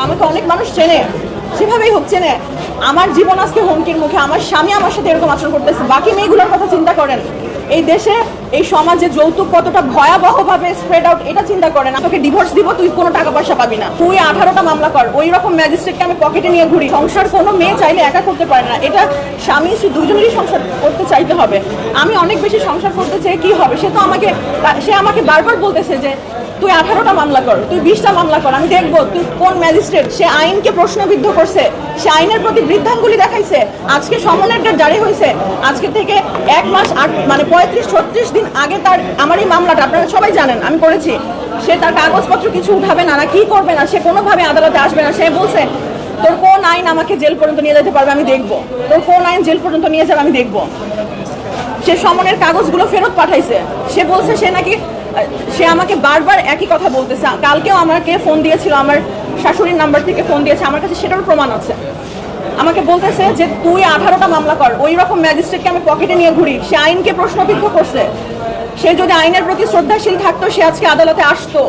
আমাকে অনেক মানুষ চেনে, সেভাবেই হোক চেনে। আমার জীবন আজকে হুমকির মুখে, আমার স্বামী আমার সাথে এরকম আচরণ করতেছে। বাকি মেয়েগুলোর কথা চিন্তা করেন, এই দেশে এই সমাজে যৌতুক কতটা ভয়াবহভাবে স্প্রেড আউট এটা চিন্তা করেন। তোকে ডিভোর্স দিব, তুই কোনো টাকা পয়সা পাবি না, তুই 18টা মামলা কর। ওই রকম ম্যাজিস্ট্রেটকে আমি পকেটে নিয়ে ঘুরি। সংসার কোনো মেয়ে চাইলে একা করতে পারে না, এটা স্বামী স্ত্রী দুজনেরই সংসার করতে চাইতে হবে। আমি অনেক বেশি সংসার করতে চাই, কি হবে? সে আমাকে বারবার বলতেছে যে তুই 18টা মামলা কর, তুই 20টা মামলা কর, আমি দেখবো তুই কোন ম্যাজিস্ট্রেট। সে আইনকে প্রশ্নবিদ্ধ করছে, সে আইনের প্রতি বৃদ্ধাঙ্গুলি দেখাইছে। আজকে সমনের ডেট জারি হয়েছে, আজকে থেকে 1 মাস 35-36 দিন আগে আমার এই মামলাটা আপনারা সবাই জানেন আমি করেছি। সে তার কাগজপত্র কিছু উঠাবে না, কি করবে না, সে কোনোভাবে আদালতে আসবে না। সে বলছে তোর কোন আইন আমাকে জেল পর্যন্ত নিয়ে যেতে পারবে আমি দেখবো, তোর কোন আইন জেল পর্যন্ত নিয়ে যাবে আমি দেখবো। সে সমনের কাগজগুলো ফেরত পাঠাইছে। সে বলছে সে আমাকে বারবার একই কথা বলতেছে। কালকেও আমাকে ফোন দিয়েছিল, আমার শাশুড়ির নাম্বার থেকে ফোন দিয়েছে, আমার কাছে সেটারও প্রমাণ আছে। আমাকে বলতেছে যে তুই 18টা মামলা কর। ওই রকম ম্যাজিস্ট্রেটকে আমি পকেটে নিয়ে ঘুরি। সে আইনকে প্রশ্নবিদ্ধ করছে। সে যদি আইনের প্রতি শ্রদ্ধাশীল থাকতো, সে আজকে আদালতে আসতো,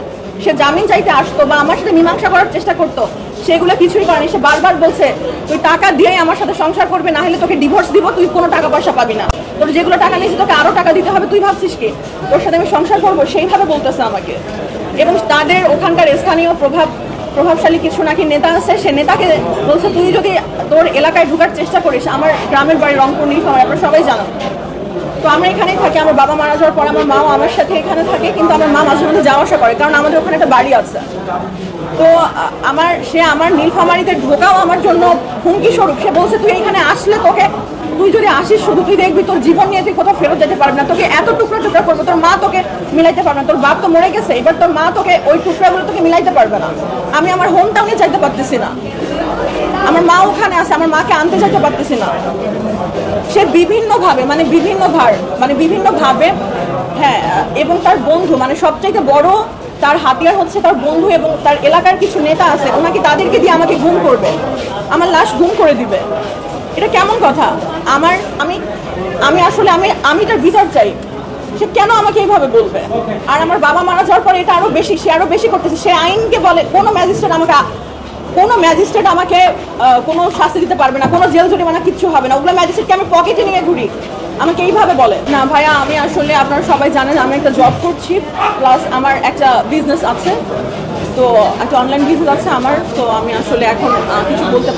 সে জামিন চাইতে আসতো বা আমার সাথে মীমাংসা করার চেষ্টা করতো। সেগুলো কিছুই করেনি। সে বারবার বলছে তুই টাকা দিয়েই আমার সাথে সংসার করবে, না হলে তোকে ডিভোর্স দিব, তুই কোনো টাকা পয়সা পাবি না, তোর যেগুলো টাকা নিয়েছি তোকে আরো টাকা দিতে হবে, তুই ভাবছিস কি তোর সাথে আমি সংসার করবো? সেইভাবে বলতেছে আমাকে। এবং তাদের ওখানকার স্থানীয় প্রভাবশালী কিছু নাকি নেতা আছে, সে নেতাকে বলছে তুই যদি তোর এলাকায় ঢোকার চেষ্টা করিস। আমার গ্রামের বাড়ি রংপুর নীলফামারী, আপনারা সবাই জানেন। তো আমরা এখানেই থাকি। আমার বাবা মারা যাওয়ার পর আমার মাও আমার সাথে এখানে থাকে, কিন্তু আমার মা মাঝে মধ্যে যাওয়া আসা করে, কারণ আমাদের ওখানে একটা বাড়ি আছে। তো সে আমার নীলফামারীতে ঢোকাও আমার জন্য হুমকি স্বরূপ। সে বলছে তুই এখানে আসলে তুই যদি আসিস শুধু তুই দেখবি তোর জীবন নিয়ে তুই কোথাও ফেরত যেতে পারবি না, তোকে এত টুকরা টুকরা করবো, তোর মা তোকে মিলাইতে পারবে না, তোর বাপ তো মরে গেছে, এবার তোর মা তোকে ওই টুকরাগুলো তোকে মিলাইতে পারবে না। আমি আমার হোম টাউনে যাইতে পারতেছি না, আমার মা ওখানে আছে, আমার মাকে আনতে যাইতে পারতেছি না। সে বিভিন্নভাবে হ্যাঁ, এবং তার বন্ধু, সবচাইতে বড় তার হাতিয়ার হচ্ছে তার বন্ধু এবং তার এলাকার কিছু নেতা আছে, ওনাকে তাদেরকে দিয়ে আমাকে গুম করবে, আমার লাশ গুম করে দিবে। এটা কেমন কথা? আমি তার বিচার চাই। সে কেন আমাকে এইভাবে বলবে? আর আমার বাবা মারা যাওয়ার পরে এটা সে আরো বেশি করতেছে। সে আইনকে বলে কোনো ম্যাজিস্ট্রেট আমাকে কোনো শাস্তি দিতে পারবে না, কোনো জেল জরিমানা কিচ্ছু হবে না। ওগুলো ম্যাজিস্ট্রেটকে আমি পকেটে নিয়ে ঘুরি, আমাকে এইভাবে বলে। না ভাইয়া, আমি আসলে আপনারা সবাই জানেন আমি একটা জব করছি, প্লাস আমার একটা বিজনেস আছে, তো একটা অনলাইন বিজনেস আছে আমার। তো আমি আসলে এখন কিছু বলতে পারি।